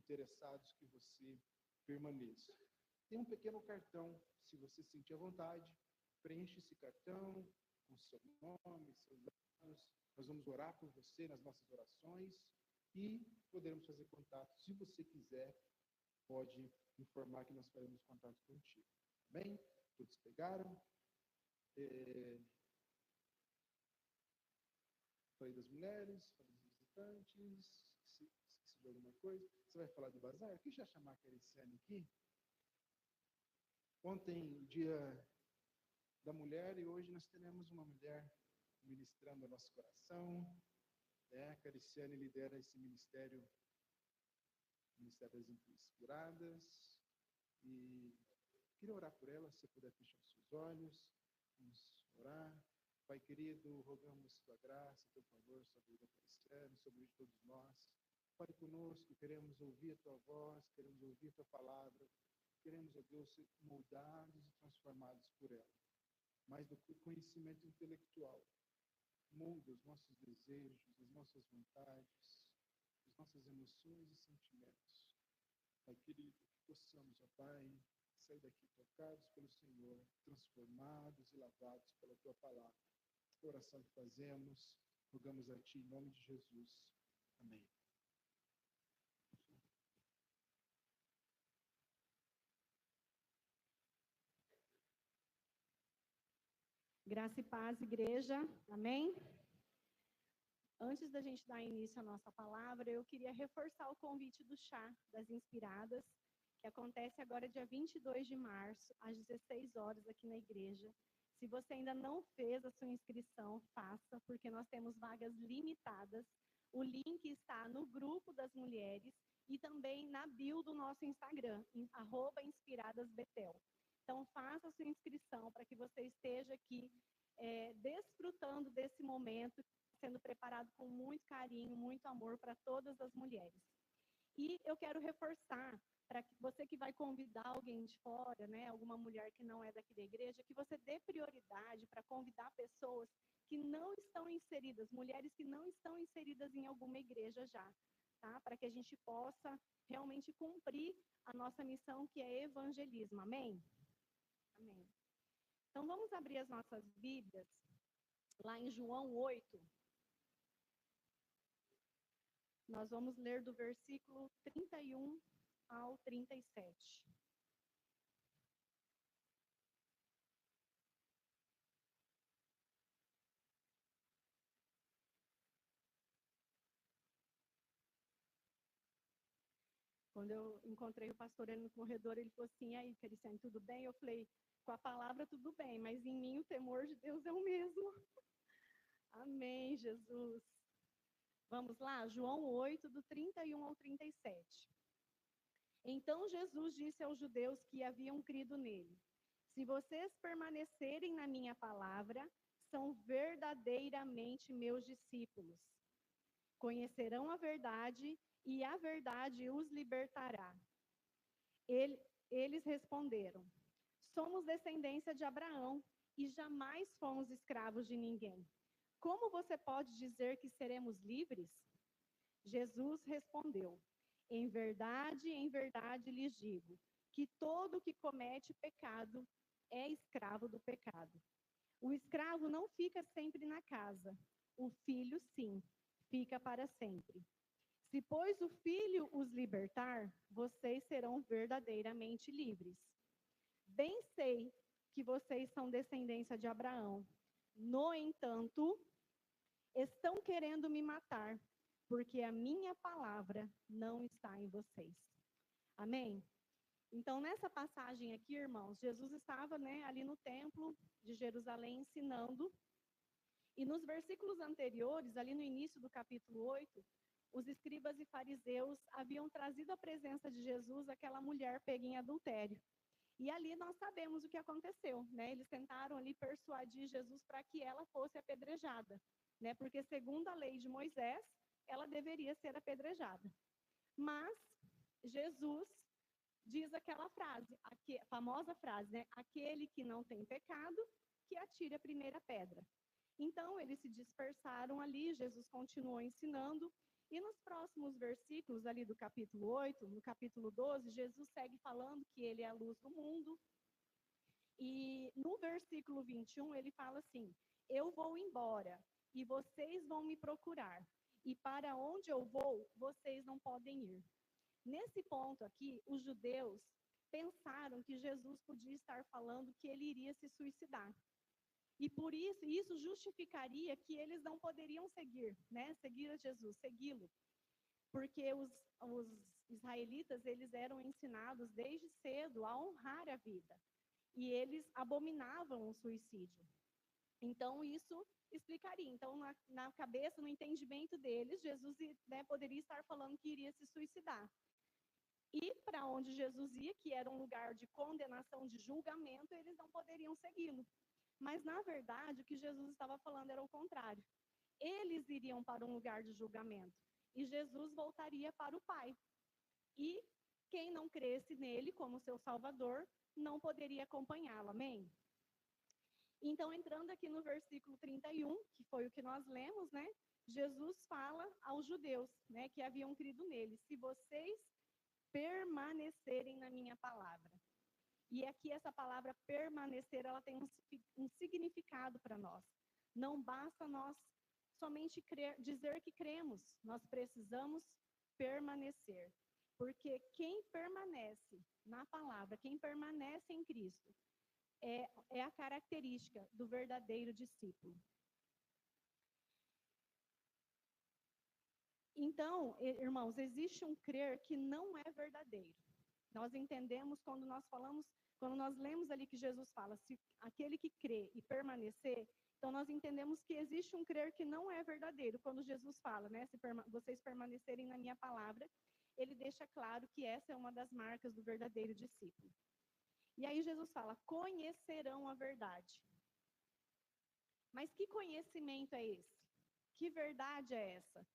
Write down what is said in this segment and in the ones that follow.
interessados que você permaneça. Tem um pequeno cartão, se você sentir à vontade, preencha esse cartão com seu nome, seus dados. Nós vamos orar por você nas nossas orações e poderemos fazer contato. Se você quiser, pode informar que nós faremos contato contigo. Tá bem? Todos pegaram? Falei das mulheres, falei dos visitantes, esqueci de alguma coisa. Você vai falar do bazar? Quem já chamar a Cariciane aqui? Ontem, dia da mulher, e hoje nós teremos uma mulher ministrando o nosso coração. A Cariciane lidera esse ministério, o Ministério das Inspiradas. E queria orar por ela, se você puder fechar os seus olhos. Vamos orar. Pai querido, rogamos tua graça, teu favor sobre a vida Cariciane, sobre todos nós. Fale conosco, queremos ouvir a tua voz, queremos ouvir a tua palavra. Queremos, ó Deus, ser moldados e transformados por ela. Mais do que o conhecimento intelectual. Molda os nossos desejos, as nossas vontades, as nossas emoções e sentimentos. Pai querido, que possamos, ó Pai, sair daqui tocados pelo Senhor, transformados e lavados pela tua palavra. A oração que fazemos, rogamos a Ti em nome de Jesus. Amém. Graça e paz, igreja. Amém? Antes da gente dar início à nossa palavra, eu queria reforçar o convite do Chá das Inspiradas, que acontece agora dia 22 de março, às 16 horas aqui na igreja. Se você ainda não fez a sua inscrição, faça, porque nós temos vagas limitadas. O link está no grupo das mulheres e também na bio do nosso Instagram, @inspiradasbetel. Então, faça a sua inscrição para que você esteja aqui desfrutando desse momento, sendo preparado com muito carinho, muito amor para todas as mulheres. E eu quero reforçar, para que você que vai convidar alguém de fora, né, alguma mulher que não é daqui da igreja, que você dê prioridade para convidar pessoas que não estão inseridas, mulheres que não estão inseridas em alguma igreja já, tá? Para que a gente possa realmente cumprir a nossa missão, que é evangelismo. Amém? Amém. Então, vamos abrir as nossas Bíblias lá em João 8. Nós vamos ler do versículo 31 ao 37. Quando eu encontrei o pastor ele no corredor, ele falou assim: aí, Cariciane, tudo bem? Eu falei: com a palavra tudo bem, mas em mim o temor de Deus é o mesmo. Amém, Jesus. Vamos lá, João 8, do 31 ao 37. Então Jesus disse aos judeus que haviam crido nele: se vocês permanecerem na minha palavra, são verdadeiramente meus discípulos. Conhecerão a verdade e a verdade os libertará. Eles responderam: somos descendência de Abraão e jamais fomos escravos de ninguém. Como você pode dizer que seremos livres? Jesus respondeu: em verdade lhes digo, que todo que comete pecado é escravo do pecado. O escravo não fica sempre na casa, o filho, sim, fica para sempre. Se, pois, o Filho os libertar, vocês serão verdadeiramente livres. Bem sei que vocês são descendência de Abraão. No entanto, estão querendo me matar, porque a minha palavra não está em vocês. Amém? Então, nessa passagem aqui, irmãos, Jesus estava, ali no templo de Jerusalém ensinando. E nos versículos anteriores, ali no início do capítulo 8, os escribas e fariseus haviam trazido à presença de Jesus aquela mulher pega em adultério. E ali nós sabemos o que aconteceu, né? Eles tentaram ali persuadir Jesus para que ela fosse apedrejada, né? Porque segundo a lei de Moisés, ela deveria ser apedrejada. Mas Jesus diz aquela frase, a famosa frase, né? Aquele que não tem pecado, que atire a primeira pedra. Então, eles se dispersaram ali, Jesus continuou ensinando, E nos próximos versículos ali do capítulo 8, no capítulo 12, Jesus segue falando que ele é a luz do mundo. E no versículo 21, ele fala assim: eu vou embora e vocês vão me procurar. E para onde eu vou, vocês não podem ir. Nesse ponto aqui, os judeus pensaram que Jesus podia estar falando que ele iria se suicidar. E por isso justificaria que eles não poderiam seguir, né? Seguir a Jesus, segui-lo. Porque os israelitas, eles eram ensinados desde cedo a honrar a vida. E eles abominavam o suicídio. Então, isso explicaria. Então, na cabeça, no entendimento deles, Jesus, né, poderia estar falando que iria se suicidar. E para onde Jesus ia, que era um lugar de condenação, de julgamento, eles não poderiam segui-lo. Mas, na verdade, o que Jesus estava falando era o contrário. Eles iriam para um lugar de julgamento e Jesus voltaria para o Pai. E quem não cresce nele como seu Salvador não poderia acompanhá-lo. Amém? Então, entrando aqui no versículo 31, que foi o que nós lemos, né? Jesus fala aos judeus, né, que haviam crido nele: se vocês permanecerem na minha palavra. E aqui essa palavra permanecer, ela tem um significado para nós. Não basta nós somente dizer que cremos, nós precisamos permanecer. Porque quem permanece na palavra, quem permanece em Cristo, é a característica do verdadeiro discípulo. Então, irmãos, existe um crer que não é verdadeiro. Nós entendemos quando nós lemos ali que Jesus fala, se aquele que crê e permanecer, então nós entendemos que existe um crer que não é verdadeiro. Quando Jesus fala, né, se vocês permanecerem na minha palavra, ele deixa claro que essa é uma das marcas do verdadeiro discípulo. E aí Jesus fala, conhecerão a verdade. Mas que conhecimento é esse? Que verdade é essa?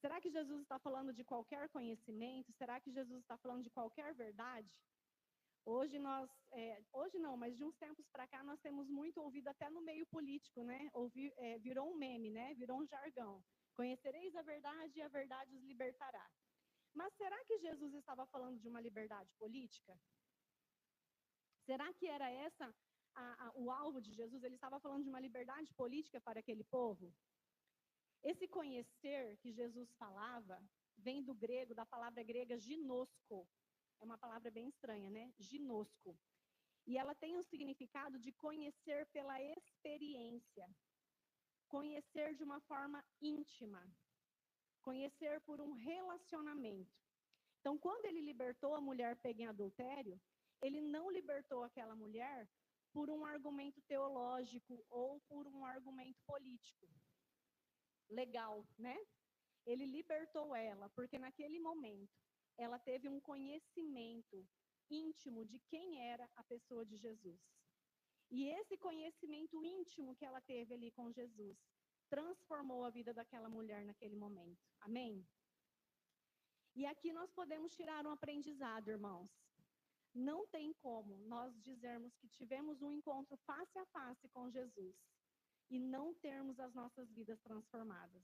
Será que Jesus está falando de qualquer conhecimento? Será que Jesus está falando de qualquer verdade? Hoje não, mas de uns tempos para cá nós temos muito ouvido até no meio político, né? Virou um meme, né? Virou um jargão. Conhecereis a verdade e a verdade os libertará. Mas será que Jesus estava falando de uma liberdade política? Será que era essa o alvo de Jesus? Ele estava falando de uma liberdade política para aquele povo? Esse conhecer que Jesus falava vem do grego, da palavra grega ginosko. É uma palavra bem estranha, né? Ginosko. E ela tem um significado de conhecer pela experiência. Conhecer de uma forma íntima. Conhecer por um relacionamento. Então, quando ele libertou a mulher pega em adultério, ele não libertou aquela mulher por um argumento teológico ou por um argumento político. Legal, né? Ele libertou ela, porque naquele momento ela teve um conhecimento íntimo de quem era a pessoa de Jesus. E esse conhecimento íntimo que ela teve ali com Jesus transformou a vida daquela mulher naquele momento. Amém? E aqui nós podemos tirar um aprendizado, irmãos. Não tem como nós dizermos que tivemos um encontro face a face com Jesus e não termos as nossas vidas transformadas.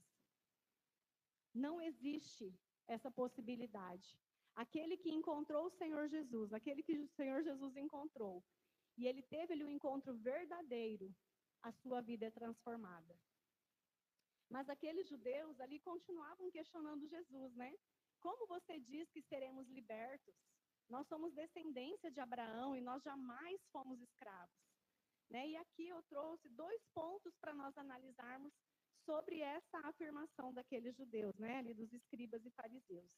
Não existe essa possibilidade. Aquele que encontrou o Senhor Jesus, aquele que o Senhor Jesus encontrou, e ele teve ali um encontro verdadeiro, a sua vida é transformada. Mas aqueles judeus ali continuavam questionando Jesus, né? Como você diz que seremos libertos? Nós somos descendência de Abraão e nós jamais fomos escravos. Né? E aqui eu trouxe 2 pontos para nós analisarmos sobre essa afirmação daqueles judeus, né? Ali dos escribas e fariseus.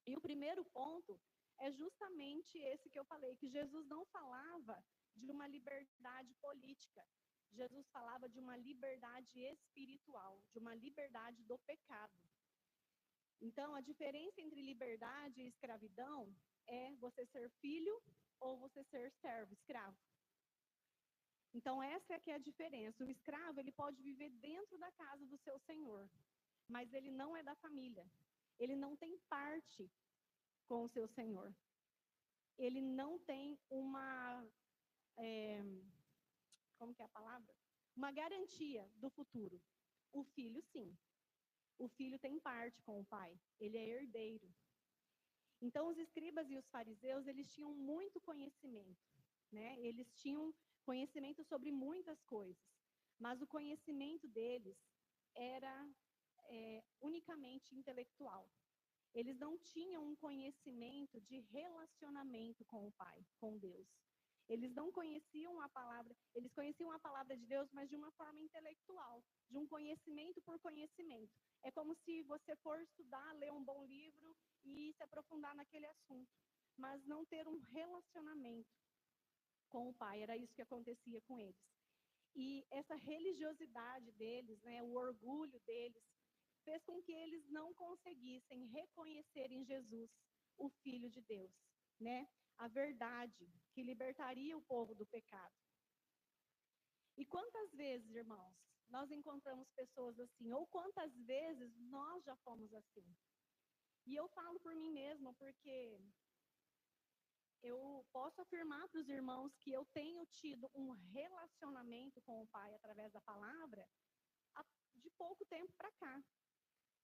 E o primeiro ponto é justamente esse que eu falei, que Jesus não falava de uma liberdade política. Jesus falava de uma liberdade espiritual, de uma liberdade do pecado. Então, a diferença entre liberdade e escravidão é você ser filho ou você ser servo, escravo. Então, essa é que é a diferença. O escravo, ele pode viver dentro da casa do seu senhor, mas ele não é da família. Ele não tem parte com o seu senhor. Ele não tem uma... como que é a palavra? Uma garantia do futuro. O filho, sim. o filho tem parte com o pai, ele é herdeiro. Então, os escribas e os fariseus, eles tinham muito conhecimento, né? Eles tinham conhecimento sobre muitas coisas, mas o conhecimento deles era unicamente intelectual. Eles não tinham um conhecimento de relacionamento com o Pai, com Deus. Eles não conheciam a palavra, eles conheciam a palavra de Deus, mas de uma forma intelectual, de um conhecimento por conhecimento. É como se você for estudar, ler um bom livro e se aprofundar naquele assunto, mas não ter um relacionamento com o Pai. Era isso que acontecia com eles. E essa religiosidade deles, né, o orgulho deles, fez com que eles não conseguissem reconhecer em Jesus o Filho de Deus, né? A verdade que libertaria o povo do pecado. E quantas vezes, irmãos, nós encontramos pessoas assim, ou quantas vezes nós já fomos assim? E eu falo por mim mesma, porque eu posso afirmar para os irmãos que eu tenho tido um relacionamento com o Pai através da palavra de pouco tempo para cá.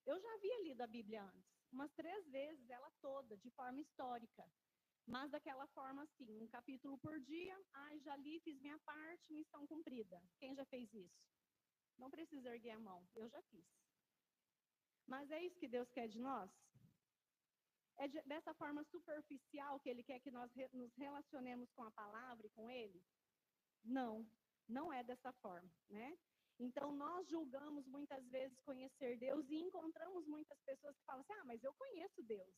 Eu já havia lido a Bíblia antes, umas 3 vezes, ela toda, de forma histórica. Mas daquela forma assim, um capítulo por dia, já li, fiz minha parte, missão cumprida. Quem já fez isso? Não precisa erguer a mão, eu já fiz. Mas é isso que Deus quer de nós? É dessa forma superficial que Ele quer que nós nos relacionemos com a palavra e com Ele? Não, não é dessa forma, né? Então, nós julgamos muitas vezes conhecer Deus e encontramos muitas pessoas que falam assim, mas eu conheço Deus.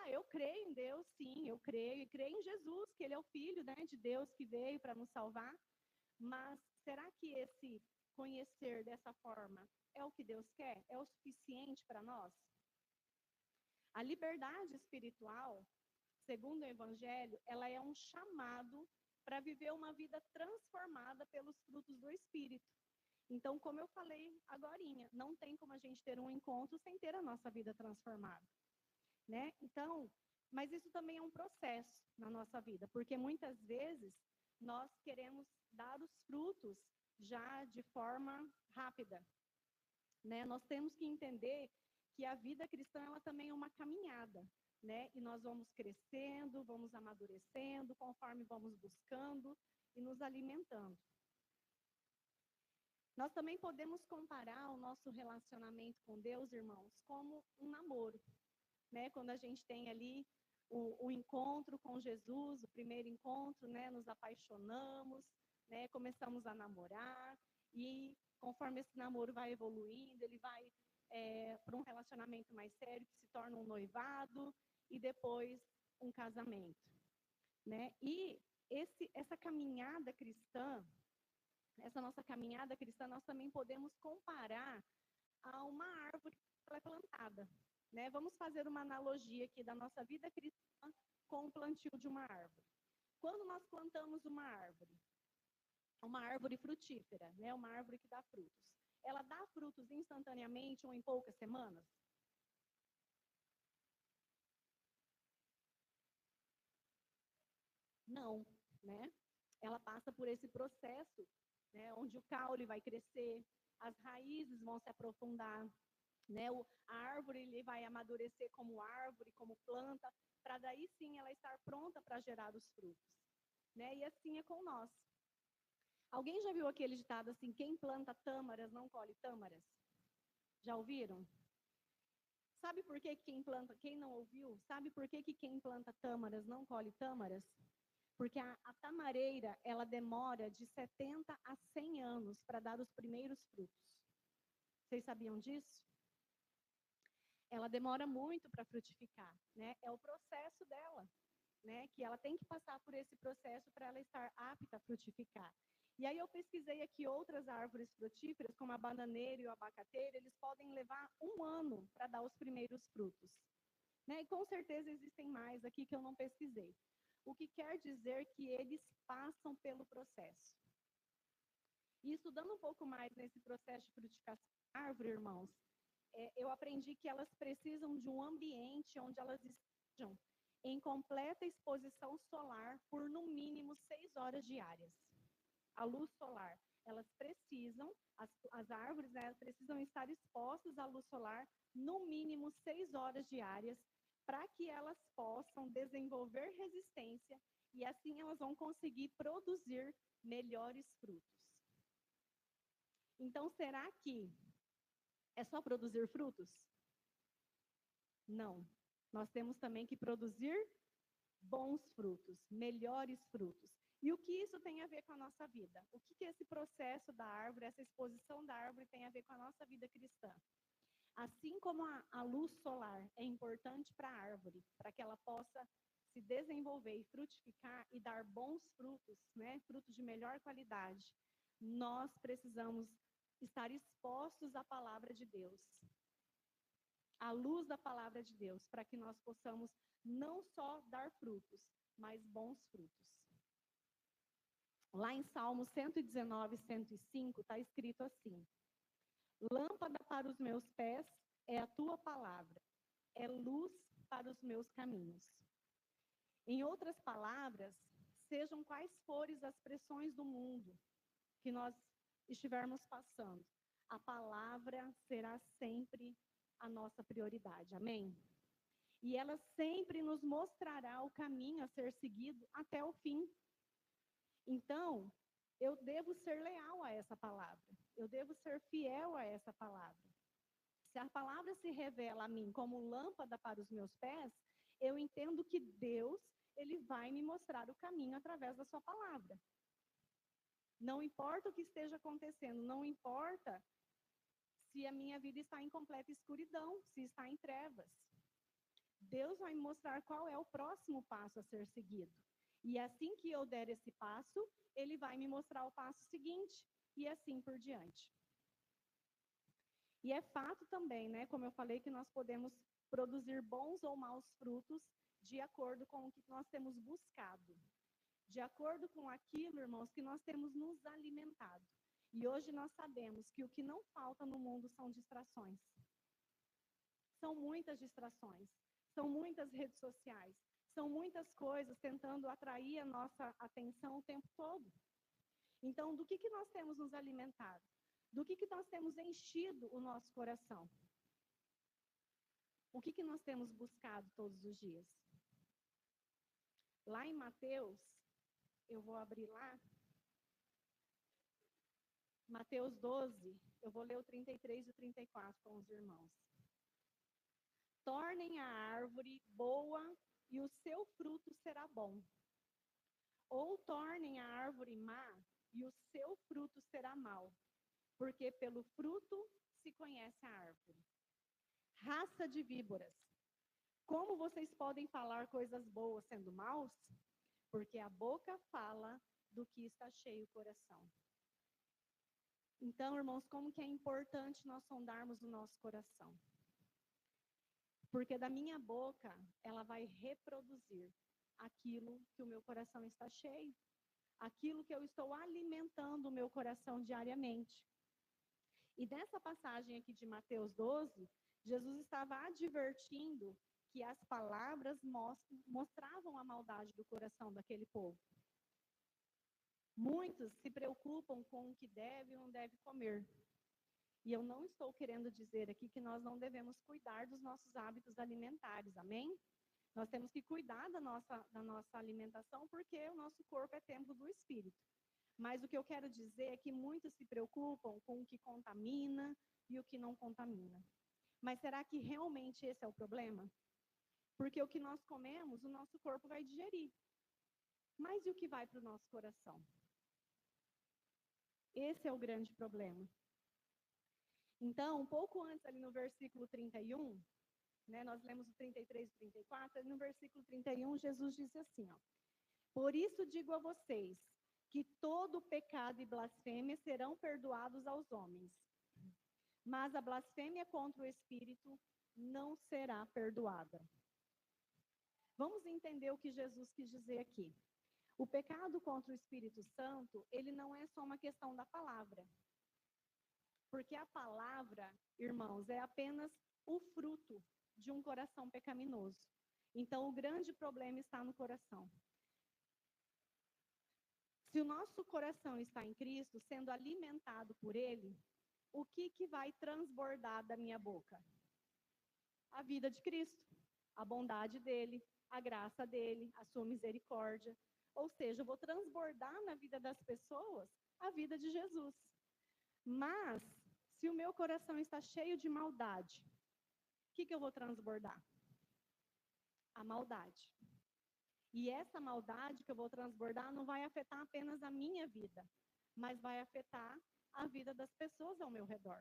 Eu creio em Deus, sim, eu creio. E creio em Jesus, que Ele é o Filho, né, de Deus que veio para nos salvar. Mas será que esse conhecer dessa forma é o que Deus quer? É o suficiente para nós? A liberdade espiritual, segundo o Evangelho, ela é um chamado para viver uma vida transformada pelos frutos do Espírito. Então, como eu falei agorinha, não tem como a gente ter um encontro sem ter a nossa vida transformada, né? Então, mas isso também é um processo na nossa vida, porque muitas vezes nós queremos dar os frutos já de forma rápida, né? Nós temos que entender que a vida cristã, ela também é uma caminhada, né? E nós vamos crescendo, vamos amadurecendo, conforme vamos buscando e nos alimentando. Nós também podemos comparar o nosso relacionamento com Deus, irmãos, como um namoro, né? Quando a gente tem ali o encontro com Jesus, o primeiro encontro, né? Nos apaixonamos, né? Começamos a namorar e conforme esse namoro vai evoluindo, ele vai para um relacionamento mais sério, que se torna um noivado e depois um casamento, né? E essa caminhada cristã, essa nossa caminhada cristã, nós também podemos comparar a uma árvore que ela é plantada, né? Vamos fazer uma analogia aqui da nossa vida cristã com o plantio de uma árvore. Quando nós plantamos uma árvore frutífera, né? Uma árvore que dá frutos, ela dá frutos instantaneamente ou em poucas semanas? Não, né? Ela passa por esse processo, né, onde o caule vai crescer, as raízes vão se aprofundar, né? A árvore ele vai amadurecer como árvore, como planta, para daí sim ela estar pronta para gerar os frutos, né? E assim é com nós. Alguém já viu aquele ditado assim, quem planta tâmaras não colhe tâmaras? Já ouviram? Sabe por que quem não ouviu, sabe por que quem planta tâmaras não colhe tâmaras? Porque a tamareira, ela demora de 70 a 100 anos para dar os primeiros frutos. Vocês sabiam disso? Ela demora muito para frutificar, né? É o processo dela, né? Que ela tem que passar por esse processo para ela estar apta a frutificar. E aí eu pesquisei aqui outras árvores frutíferas, como a bananeira e o abacateiro, eles podem levar 1 ano para dar os primeiros frutos, né? E com certeza existem mais aqui que eu não pesquisei. O que quer dizer que eles passam pelo processo. E estudando um pouco mais nesse processo de frutificação da árvore, irmãos, eu aprendi que elas precisam de um ambiente onde elas estejam em completa exposição solar por no mínimo 6 horas diárias. A luz solar. elas precisam, as árvores, né, elas precisam estar expostas à luz solar no mínimo 6 horas diárias, para que elas possam desenvolver resistência e assim elas vão conseguir produzir melhores frutos. Então, será que é só produzir frutos? Não. Nós temos também que produzir bons frutos, melhores frutos. E o que isso tem a ver com a nossa vida? O que esse processo da árvore, essa exposição da árvore tem a ver com a nossa vida cristã? Assim como a luz solar é importante para a árvore, para que ela possa se desenvolver e frutificar e dar bons frutos, né, frutos de melhor qualidade, nós precisamos estar expostos à palavra de Deus, à luz da palavra de Deus, para que nós possamos não só dar frutos, mas bons frutos. Lá em Salmos 119, 105, está escrito assim: lâmpada para os meus pés é a tua palavra, é luz para os meus caminhos. Em outras palavras, sejam quais forem as pressões do mundo que nós estivermos passando, a palavra será sempre a nossa prioridade, amém? E ela sempre nos mostrará o caminho a ser seguido até o fim. Então, eu devo ser leal a essa palavra, eu devo ser fiel a essa palavra. Se a palavra se revela a mim como lâmpada para os meus pés, eu entendo que Deus, ele vai me mostrar o caminho através da sua palavra. Não importa o que esteja acontecendo, não importa se a minha vida está em completa escuridão, se está em trevas. Deus vai me mostrar qual é o próximo passo a ser seguido. E assim que eu der esse passo, ele vai me mostrar o passo seguinte, e assim por diante. E é fato também, né, como eu falei, que nós podemos produzir bons ou maus frutos de acordo com o que nós temos buscado. De acordo com aquilo, irmãos, que nós temos nos alimentado. E hoje nós sabemos que o que não falta no mundo são distrações. São muitas distrações, são muitas redes sociais, são muitas coisas tentando atrair a nossa atenção o tempo todo. Então, do que nós temos nos alimentado? Do que nós temos enchido o nosso coração? O que nós temos buscado todos os dias? Lá em Mateus, eu vou abrir lá, Mateus 12, eu vou ler o 33 e o 34 com os irmãos. Tornem a árvore boa e o seu fruto será bom. Ou tornem a árvore má e o seu fruto será mau. Porque pelo fruto se conhece a árvore. Raça de víboras, como vocês podem falar coisas boas sendo maus? Porque a boca fala do que está cheio o coração. Então, irmãos, como que é importante nós sondarmos o nosso coração? Porque da minha boca, ela vai reproduzir aquilo que o meu coração está cheio, aquilo que eu estou alimentando o meu coração diariamente. E nessa passagem aqui de Mateus 12, Jesus estava advertindo que as palavras mostravam a maldade do coração daquele povo. Muitos se preocupam com o que deve e não deve comer. E eu não estou querendo dizer aqui que nós não devemos cuidar dos nossos hábitos alimentares, amém? Nós temos que cuidar da nossa alimentação, porque o nosso corpo é templo do Espírito. Mas o que eu quero dizer é que muitos se preocupam com o que contamina e o que não contamina. Mas será que realmente esse é o problema? Porque o que nós comemos, o nosso corpo vai digerir. Mas e o que vai para o nosso coração? Esse é o grande problema. Então, um pouco antes, ali no versículo 31, né, nós lemos o 33 e 34, no versículo 31, Jesus disse assim, ó, por isso digo a vocês, que todo pecado e blasfêmia serão perdoados aos homens, mas a blasfêmia contra o Espírito não será perdoada. Vamos entender o que Jesus quis dizer aqui. O pecado contra o Espírito Santo, ele não é só uma questão da palavra. Porque a palavra, irmãos, é apenas o fruto de um coração pecaminoso. Então, o grande problema está no coração. Se o nosso coração está em Cristo, sendo alimentado por Ele, o que vai transbordar da minha boca? A vida de Cristo, a bondade dEle, a graça dEle, a sua misericórdia. Ou seja, eu vou transbordar na vida das pessoas a vida de Jesus. Mas, se o meu coração está cheio de maldade, o que eu vou transbordar? A maldade. E essa maldade que eu vou transbordar não vai afetar apenas a minha vida, mas vai afetar a vida das pessoas ao meu redor.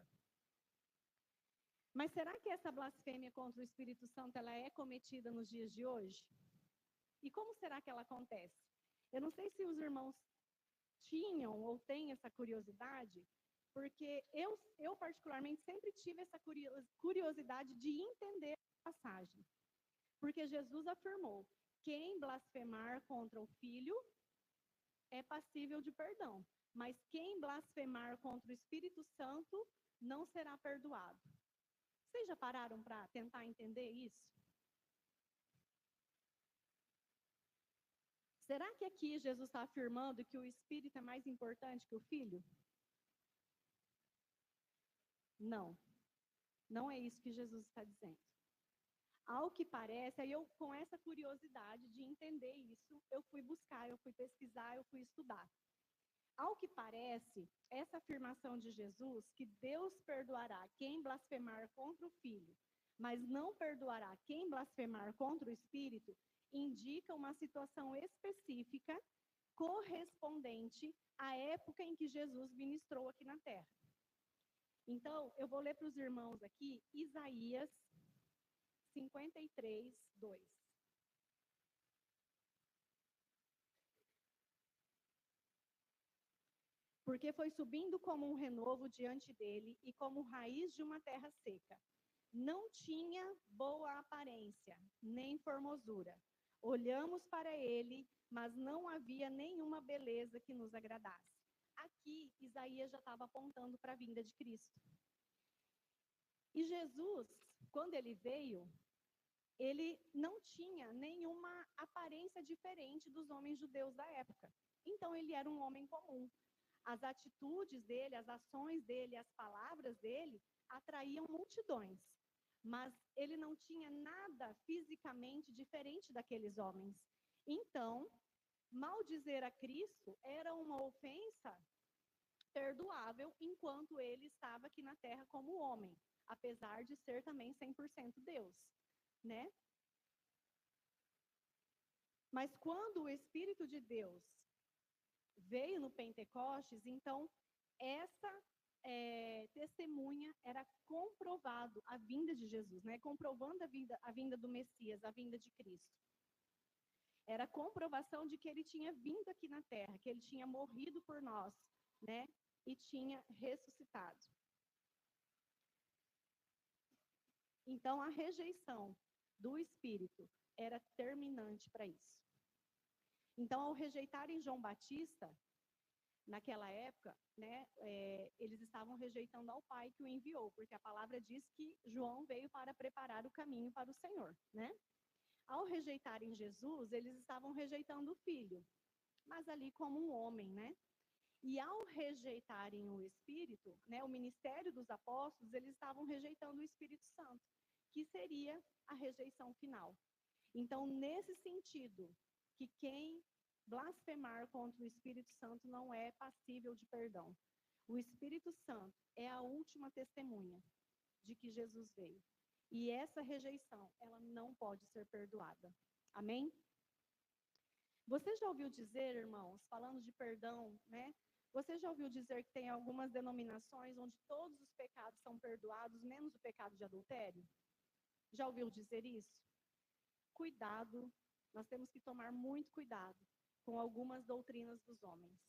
Mas será que essa blasfêmia contra o Espírito Santo ela é cometida nos dias de hoje? E como será que ela acontece? Eu não sei se os irmãos tinham ou têm essa curiosidade, porque eu particularmente sempre tive essa curiosidade de entender a passagem. Porque Jesus afirmou: quem blasfemar contra o Filho é passível de perdão, mas quem blasfemar contra o Espírito Santo não será perdoado. Vocês já pararam para tentar entender isso? Será que aqui Jesus está afirmando que o Espírito é mais importante que o Filho? Não. Não é isso que Jesus está dizendo. Ao que parece, aí eu, com essa curiosidade de entender isso, eu fui buscar, eu fui pesquisar, eu fui estudar. Ao que parece, essa afirmação de Jesus, que Deus perdoará quem blasfemar contra o Filho, mas não perdoará quem blasfemar contra o Espírito, indica uma situação específica correspondente à época em que Jesus ministrou aqui na Terra. Então, eu vou ler para os irmãos aqui Isaías 53, 2. Porque foi subindo como um renovo diante dele e como raiz de uma terra seca. Não tinha boa aparência, nem formosura. Olhamos para ele, mas não havia nenhuma beleza que nos agradasse. Aqui, Isaías já estava apontando para a vinda de Cristo. E Jesus, quando ele veio, ele não tinha nenhuma aparência diferente dos homens judeus da época. Então, ele era um homem comum. As atitudes dele, as ações dele, as palavras dele atraíam multidões. Mas ele não tinha nada fisicamente diferente daqueles homens. Então, maldizer a Cristo era uma ofensa perdoável enquanto ele estava aqui na terra como homem, apesar de ser também 100% Deus, né? Mas quando o Espírito de Deus veio no Pentecostes, então essa testemunha era comprovado a vinda de Jesus, né? Comprovando a vinda do Messias, a vinda de Cristo. Era comprovação de que ele tinha vindo aqui na terra, que ele tinha morrido por nós, né? E tinha ressuscitado. Então, a rejeição do Espírito era terminante para isso. Então, ao rejeitarem João Batista, naquela época, né, eles estavam rejeitando ao Pai que o enviou, porque a palavra diz que João veio para preparar o caminho para o Senhor, né? Ao rejeitarem Jesus, eles estavam rejeitando o Filho, mas ali como um homem, né? E ao rejeitarem o Espírito, né, o ministério dos apóstolos, eles estavam rejeitando o Espírito Santo, que seria a rejeição final. Então, nesse sentido, que quem blasfemar contra o Espírito Santo não é passível de perdão. O Espírito Santo é a última testemunha de que Jesus veio. E essa rejeição, ela não pode ser perdoada. Amém? Você já ouviu dizer, irmãos, falando de perdão, né? Você já ouviu dizer que tem algumas denominações onde todos os pecados são perdoados, menos o pecado de adultério? Já ouviu dizer isso? Cuidado, nós temos que tomar muito cuidado com algumas doutrinas dos homens.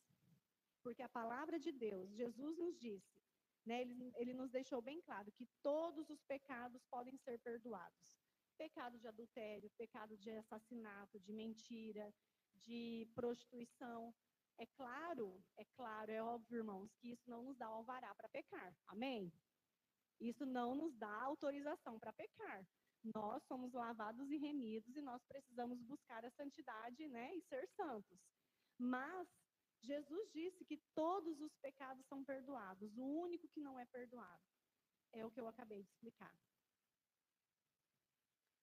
Porque a palavra de Deus, Jesus nos disse, né, ele nos deixou bem claro que todos os pecados podem ser perdoados. Pecado de adultério, pecado de assassinato, de mentira, de prostituição. É claro, é óbvio, irmãos, que isso não nos dá alvará para pecar. Amém? Isso não nos dá autorização para pecar. Nós somos lavados e remidos e nós precisamos buscar a santidade, né, e ser santos. Mas Jesus disse que todos os pecados são perdoados. O único que não é perdoado é o que eu acabei de explicar.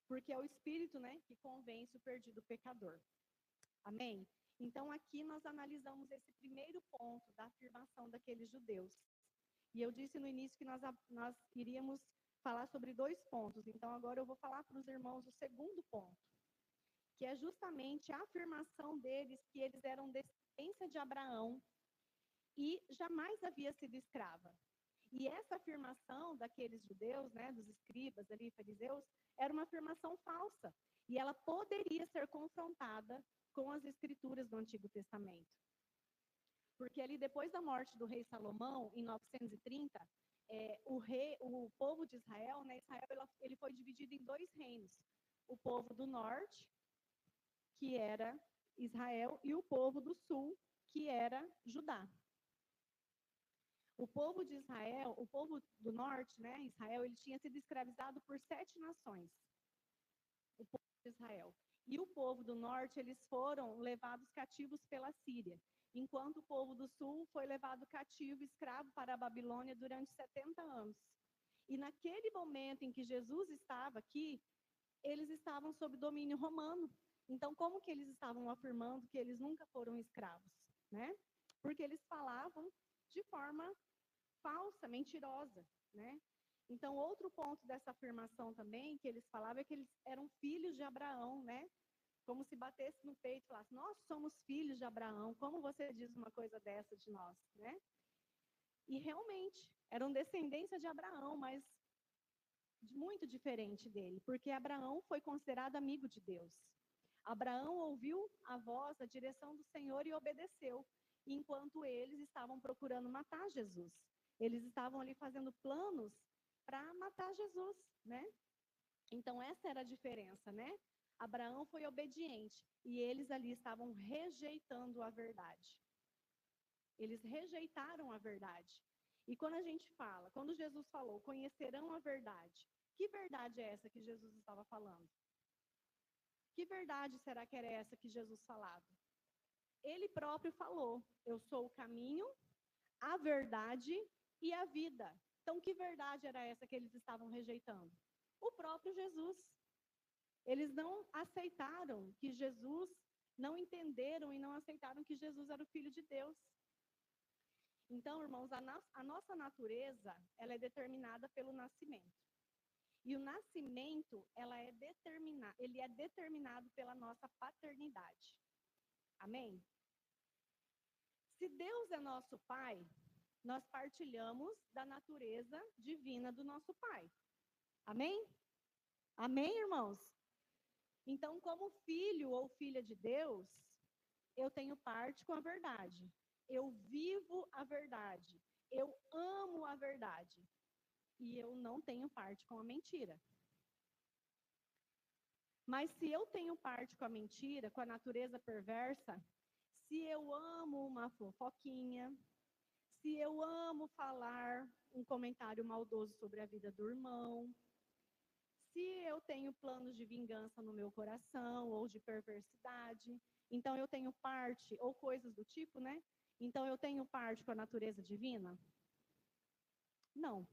Porque é o Espírito, né, que convence o perdido pecador. Amém? Então, aqui nós analisamos esse primeiro ponto da afirmação daqueles judeus. E eu disse no início que nós iríamos falar sobre 2 pontos. Então, agora eu vou falar para os irmãos o segundo ponto, que é justamente a afirmação deles que eles eram descendência de Abraão e jamais havia sido escrava. E essa afirmação daqueles judeus, né, dos escribas ali, fariseus, era uma afirmação falsa. E ela poderia ser confrontada com as escrituras do Antigo Testamento. Porque ali, depois da morte do rei Salomão, em 930, o povo de Israel, né, ele foi dividido em 2 reinos. O povo do norte, que era Israel, e o povo do sul, que era Judá. O povo de Israel, o povo do norte, né, Israel, ele tinha sido escravizado por 7 nações. O povo de Israel. E o povo do norte, eles foram levados cativos pela Síria, enquanto o povo do sul foi levado cativo, escravo para a Babilônia durante 70 anos. E naquele momento em que Jesus estava aqui, eles estavam sob domínio romano. Então, como que eles estavam afirmando que eles nunca foram escravos, né? Porque eles falavam de forma falsa, mentirosa, né? Então, outro ponto dessa afirmação também, que eles falavam, é que eles eram filhos de Abraão, né? Como se batesse no peito e falasse, nós somos filhos de Abraão, como você diz uma coisa dessa de nós, né? E realmente, eram descendência de Abraão, mas muito diferente dele, porque Abraão foi considerado amigo de Deus. Abraão ouviu a voz, a direção do Senhor e obedeceu, enquanto eles estavam procurando matar Jesus. Eles estavam ali fazendo planos para matar Jesus, né? Então, essa era a diferença, né? Abraão foi obediente e eles ali estavam rejeitando a verdade. Eles rejeitaram a verdade. E quando a gente fala, quando Jesus falou, conhecerão a verdade, que verdade é essa que Jesus estava falando? Que verdade será que era essa que Jesus falava? Ele próprio falou, eu sou o caminho, a verdade e a vida. Então, que verdade era essa que eles estavam rejeitando? O próprio Jesus. Eles não aceitaram que Jesus, não entenderam e não aceitaram que Jesus era o Filho de Deus. Então, irmãos, a nossa natureza, ela é determinada pelo nascimento. E o nascimento, ele é determinado pela nossa paternidade. Amém? Se Deus é nosso Pai, nós partilhamos da natureza divina do nosso Pai. Amém? Amém, irmãos? Então, como filho ou filha de Deus, eu tenho parte com a verdade. Eu vivo a verdade. Eu amo a verdade. E eu não tenho parte com a mentira. Mas se eu tenho parte com a mentira, com a natureza perversa, se eu amo uma fofoquinha, se eu amo falar um comentário maldoso sobre a vida do irmão, se eu tenho planos de vingança no meu coração ou de perversidade, então eu tenho parte, ou coisas do tipo, né? Então eu tenho parte com a natureza divina? Não.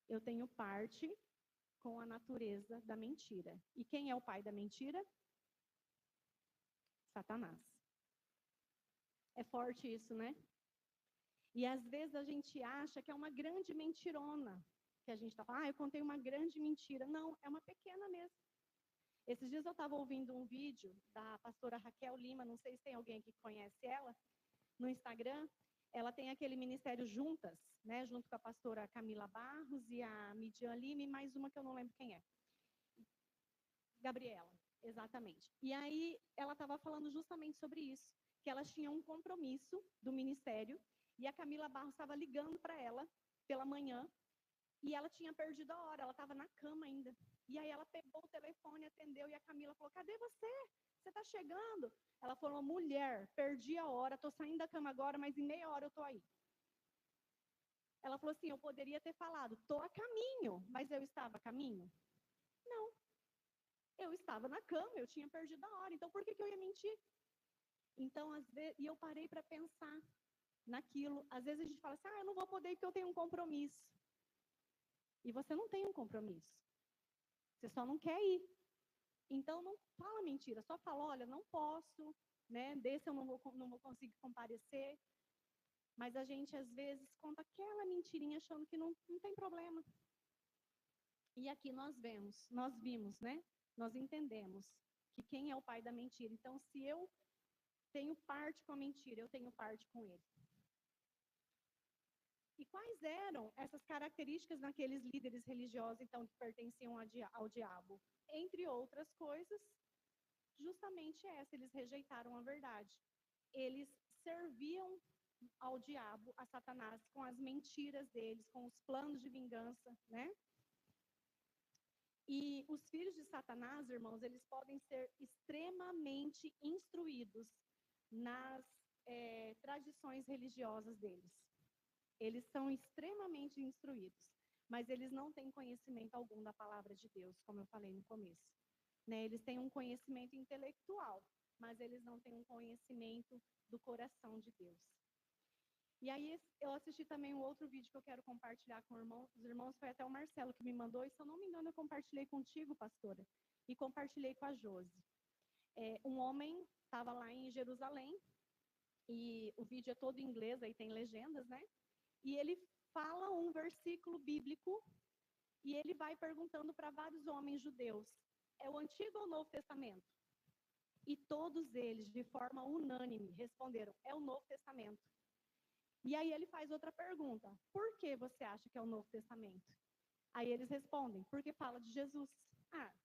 Eu tenho parte com a natureza da mentira. E quem é o pai da mentira? Satanás. É forte isso, né? E às vezes a gente acha que é uma grande mentirona. Que a gente está falando, eu contei uma grande mentira. Não, é uma pequena mesmo. Esses dias eu estava ouvindo um vídeo da pastora Raquel Lima, não sei se tem alguém aqui que conhece ela, no Instagram. Ela tem aquele ministério Juntas, né, junto com a pastora Camila Barros e a Midian Lima, e mais uma que eu não lembro quem é. Gabriela, exatamente. E aí ela estava falando justamente sobre isso, que elas tinham um compromisso do ministério, e a Camila Barros estava ligando para ela pela manhã, e ela tinha perdido a hora, ela estava na cama ainda. E aí ela pegou o telefone, atendeu, e a Camila falou, cadê você? Você está chegando? Ela falou, mulher, perdi a hora, estou saindo da cama agora, mas em meia hora eu estou aí. Ela falou assim, eu poderia ter falado, estou a caminho, mas eu estava a caminho? Não. Eu estava na cama, eu tinha perdido a hora, então por que eu ia mentir? Então, às vezes, e eu parei para pensar naquilo. Às vezes a gente fala assim, eu não vou poder porque eu tenho um compromisso. E você não tem um compromisso. Você só não quer ir. Então, não fala mentira, só fala, olha, não posso, né? Desse eu não vou conseguir comparecer. Mas a gente, às vezes, conta aquela mentirinha achando que não tem problema. E aqui nós vimos, né? Nós entendemos que quem é o pai da mentira. Então, se eu tenho parte com a mentira, eu tenho parte com ele. E quais eram essas características naqueles líderes religiosos, então, que pertenciam ao diabo? Entre outras coisas, justamente essa, eles rejeitaram a verdade. Eles serviam ao diabo, a Satanás, com as mentiras deles, com os planos de vingança, né? E os filhos de Satanás, irmãos, eles podem ser extremamente instruídos nas tradições religiosas deles. Eles são extremamente instruídos, mas eles não têm conhecimento algum da palavra de Deus, como eu falei no começo. Né? Eles têm um conhecimento intelectual, mas eles não têm um conhecimento do coração de Deus. E aí eu assisti também um outro vídeo que eu quero compartilhar com os irmãos, foi até o Marcelo que me mandou, e se eu não me engano eu compartilhei contigo, pastora, e compartilhei com a Josi. Um homem estava lá em Jerusalém, e o vídeo é todo em inglês, aí tem legendas, né? E ele fala um versículo bíblico, e ele vai perguntando para vários homens judeus, é o Antigo ou o Novo Testamento? E todos eles, de forma unânime, responderam, é o Novo Testamento. E aí ele faz outra pergunta, por que você acha que é o Novo Testamento? Aí eles respondem, porque fala de Jesus.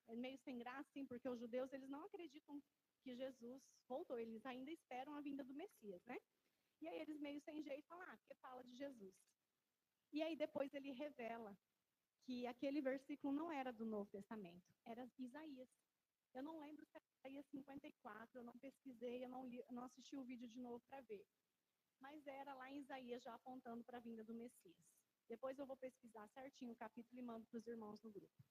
É meio sem graça, sim, porque os judeus, eles não acreditam que Jesus voltou, eles ainda esperam a vinda do Messias, né? E aí eles meio sem jeito falam, porque fala de Jesus. E aí depois ele revela que aquele versículo não era do Novo Testamento, era Isaías. Eu não lembro se era Isaías 54, eu não pesquisei, eu não assisti o vídeo de novo para ver. Mas era lá em Isaías já apontando para a vinda do Messias. Depois eu vou pesquisar certinho o capítulo e mando para os irmãos no grupo.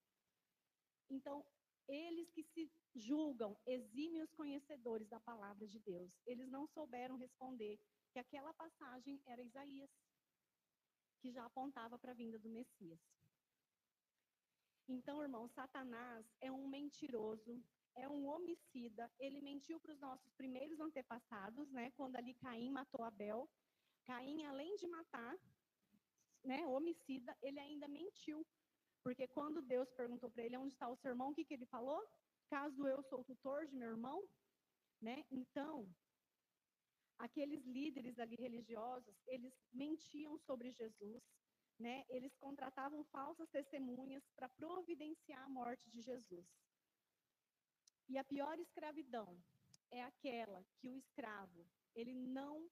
Então, eles que se julgam exímios conhecedores da palavra de Deus, eles não souberam responder que aquela passagem era Isaías, que já apontava para a vinda do Messias. Então, irmão, Satanás é um mentiroso, é um homicida. Ele mentiu para os nossos primeiros antepassados, né? Quando ali Caim matou Abel. Caim, além de matar, né, homicida, ele ainda mentiu. Porque quando Deus perguntou para ele onde está o seu irmão, o que ele falou? Caso eu sou o tutor de meu irmão, né? Então, aqueles líderes ali religiosos, eles mentiam sobre Jesus, né? Eles contratavam falsas testemunhas para providenciar a morte de Jesus. E a pior escravidão é aquela que o escravo, ele não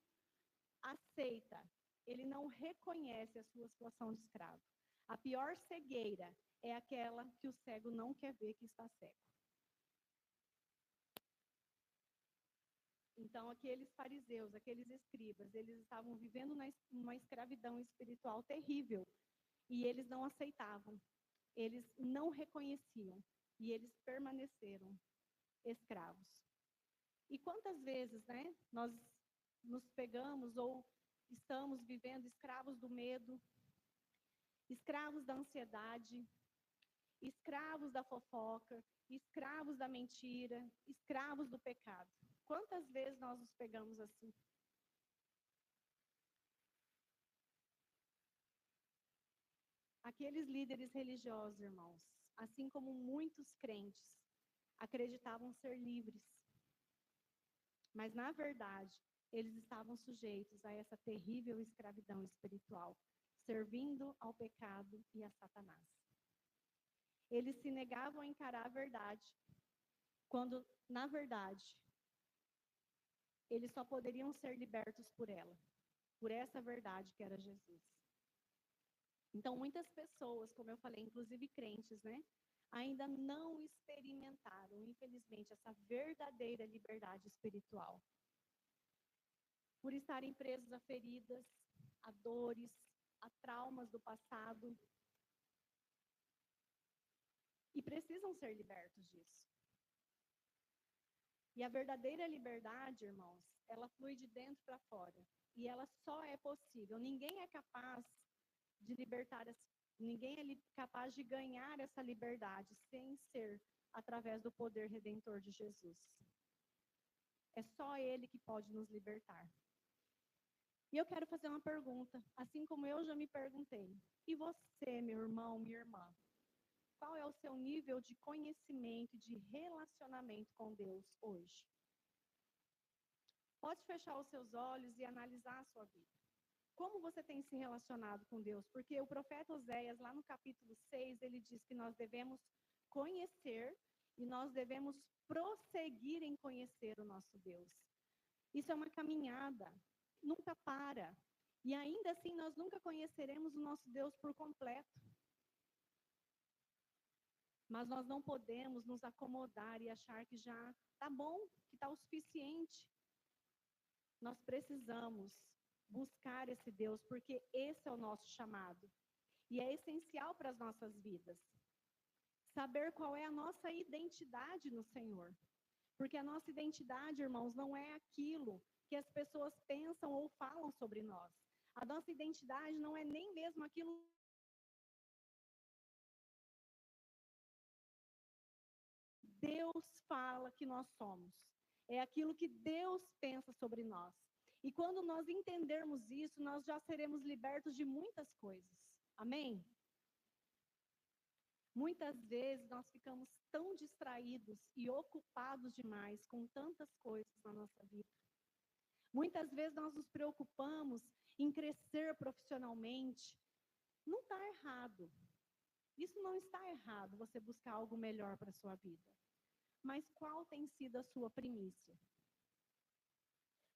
aceita, ele não reconhece a sua situação de escravo. A pior cegueira é aquela que o cego não quer ver que está cego. Então, aqueles fariseus, aqueles escribas, eles estavam vivendo numa escravidão espiritual terrível. E eles não aceitavam, eles não reconheciam. E eles permaneceram escravos. E quantas vezes, né, nós nos pegamos ou estamos vivendo escravos do medo, escravos da ansiedade, escravos da fofoca, escravos da mentira, escravos do pecado. Quantas vezes nós nos pegamos assim? Aqueles líderes religiosos, irmãos, assim como muitos crentes, acreditavam ser livres. Mas, na verdade, eles estavam sujeitos a essa terrível escravidão espiritual, servindo ao pecado e a Satanás. Eles se negavam a encarar a verdade, quando, na verdade, eles só poderiam ser libertos por ela, por essa verdade que era Jesus. Então, muitas pessoas, como eu falei, inclusive crentes, né, ainda não experimentaram, infelizmente, essa verdadeira liberdade espiritual. Por estarem presos a feridas, a dores, a traumas do passado. E precisam ser libertos disso. E a verdadeira liberdade, irmãos, ela flui de dentro para fora. E ela só é possível. Ninguém é capaz de libertar, ninguém é capaz de ganhar essa liberdade sem ser através do poder redentor de Jesus. É só Ele que pode nos libertar. E eu quero fazer uma pergunta, assim como eu já me perguntei. E você, meu irmão, minha irmã? Qual é o seu nível de conhecimento e de relacionamento com Deus hoje? Pode fechar os seus olhos e analisar a sua vida. Como você tem se relacionado com Deus? Porque o profeta Oséias, lá no capítulo 6, ele diz que nós devemos conhecer e nós devemos prosseguir em conhecer o nosso Deus. Isso é uma caminhada, nunca para. E ainda assim, nós nunca conheceremos o nosso Deus por completo. Mas nós não podemos nos acomodar e achar que já está bom, que está o suficiente. Nós precisamos buscar esse Deus, porque esse é o nosso chamado. E é essencial para as nossas vidas. Saber qual é a nossa identidade no Senhor. Porque a nossa identidade, irmãos, não é aquilo que as pessoas pensam ou falam sobre nós. A nossa identidade não é nem mesmo aquilo que Deus fala que nós somos. É aquilo que Deus pensa sobre nós. E quando nós entendermos isso, nós já seremos libertos de muitas coisas. Amém? Muitas vezes nós ficamos tão distraídos e ocupados demais com tantas coisas na nossa vida. Muitas vezes nós nos preocupamos em crescer profissionalmente. Não está errado. Isso não está errado, você buscar algo melhor para a sua vida. Mas qual tem sido a sua primícia?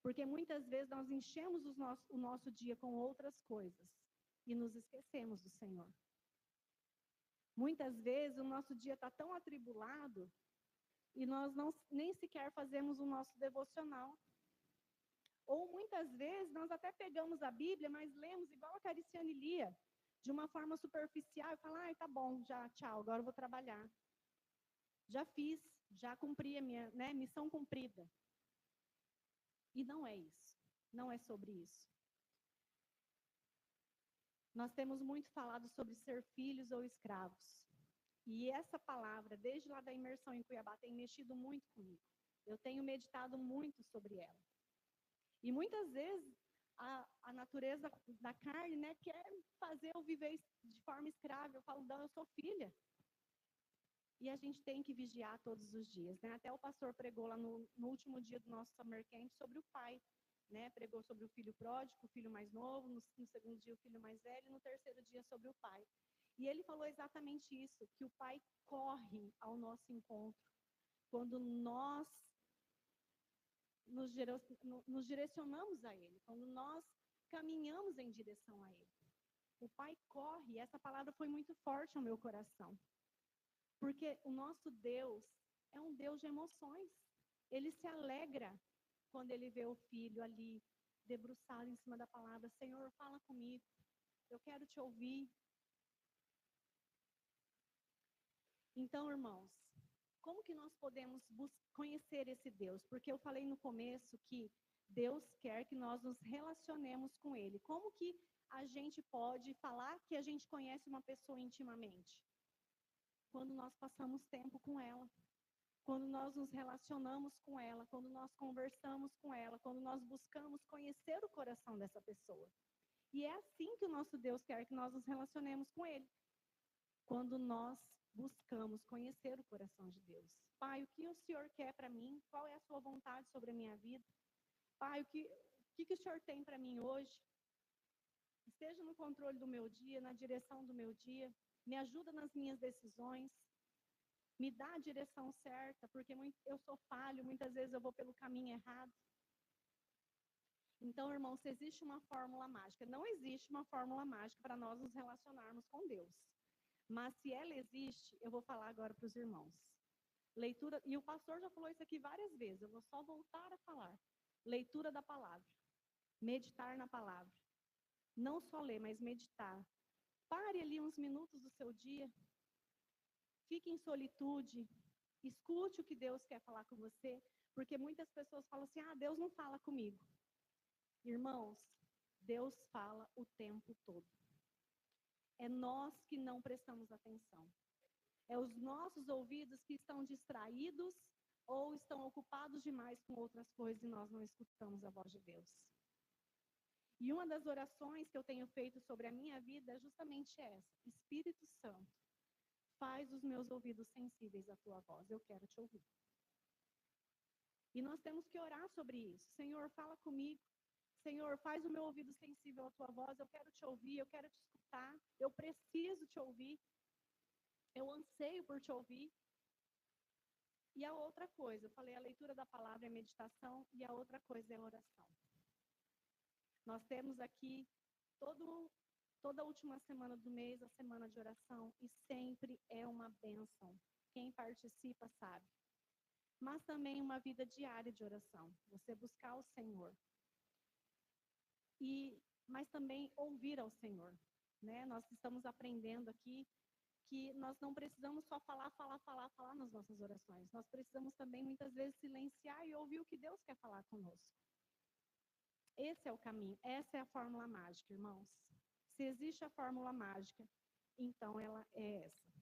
Porque muitas vezes nós enchemos o nosso dia com outras coisas e nos esquecemos do Senhor. Muitas vezes o nosso dia está tão atribulado e nós nem sequer fazemos o nosso devocional. Ou muitas vezes nós até pegamos a Bíblia, mas lemos igual a Cariciane lia, de uma forma superficial e falamos, tá bom, já, tchau, agora eu vou trabalhar. Já fiz, já cumpri a minha missão cumprida. E não é isso, não é sobre isso. Nós temos muito falado sobre ser filhos ou escravos. E essa palavra, desde lá da imersão em Cuiabá, tem mexido muito comigo. Eu tenho meditado muito sobre ela. E muitas vezes a natureza da carne, quer fazer eu viver de forma escrava. Eu falo, não, eu sou filha. E a gente tem que vigiar todos os dias. Até o pastor pregou lá no último dia do nosso Summer Camp sobre o pai. Pregou sobre o filho pródigo, o filho mais novo, no segundo dia o filho mais velho, e no terceiro dia sobre o pai. E ele falou exatamente isso, que o pai corre ao nosso encontro quando nós nos direcionamos a ele, quando nós caminhamos em direção a ele. O pai corre, essa palavra foi muito forte ao meu coração. Porque o nosso Deus é um Deus de emoções. Ele se alegra quando ele vê o filho ali, debruçado em cima da palavra. Senhor, fala comigo. Eu quero te ouvir. Então, irmãos, como que nós podemos conhecer esse Deus? Porque eu falei no começo que Deus quer que nós nos relacionemos com Ele. Como que a gente pode falar que a gente conhece uma pessoa intimamente? Quando nós passamos tempo com ela, quando nós nos relacionamos com ela, quando nós conversamos com ela, quando nós buscamos conhecer o coração dessa pessoa. E é assim que o nosso Deus quer que nós nos relacionemos com Ele. Quando nós buscamos conhecer o coração de Deus. Pai, o que o Senhor quer para mim? Qual é a sua vontade sobre a minha vida? Pai, o que o Senhor tem para mim hoje? Esteja no controle do meu dia, na direção do meu dia. Me ajuda nas minhas decisões. Me dá a direção certa, porque eu sou falho, muitas vezes eu vou pelo caminho errado. Então, irmãos, se existe uma fórmula mágica, não existe uma fórmula mágica para nós nos relacionarmos com Deus. Mas se ela existe, eu vou falar agora para os irmãos. Leitura, e o pastor já falou isso aqui várias vezes, eu vou só voltar a falar. Leitura da palavra. Meditar na palavra. Não só ler, mas meditar. Pare ali uns minutos do seu dia. Fique em solitude. Escute o que Deus quer falar com você, porque muitas pessoas falam assim: ah, Deus não fala comigo. Irmãos, Deus fala o tempo todo. É nós que não prestamos atenção. É os nossos ouvidos que estão distraídos ou estão ocupados demais com outras coisas e nós não escutamos a voz de Deus. E uma das orações que eu tenho feito sobre a minha vida é justamente essa: Espírito Santo, faz os meus ouvidos sensíveis à tua voz, eu quero te ouvir. E nós temos que orar sobre isso. Senhor, fala comigo. Senhor, faz o meu ouvido sensível à tua voz, eu quero te ouvir, eu quero te escutar, eu preciso te ouvir, eu anseio por te ouvir. E a outra coisa, eu falei, a leitura da palavra é meditação, e a outra coisa é oração. Nós temos aqui toda a última semana do mês, a semana de oração, e sempre é uma bênção. Quem participa sabe. Mas também uma vida diária de oração, você buscar o Senhor. Mas também ouvir ao Senhor, né? Nós estamos aprendendo aqui que nós não precisamos só falar nas nossas orações. Nós precisamos também, muitas vezes, silenciar e ouvir o que Deus quer falar conosco. Esse é o caminho, essa é a fórmula mágica, irmãos. Se existe a fórmula mágica, então ela é essa.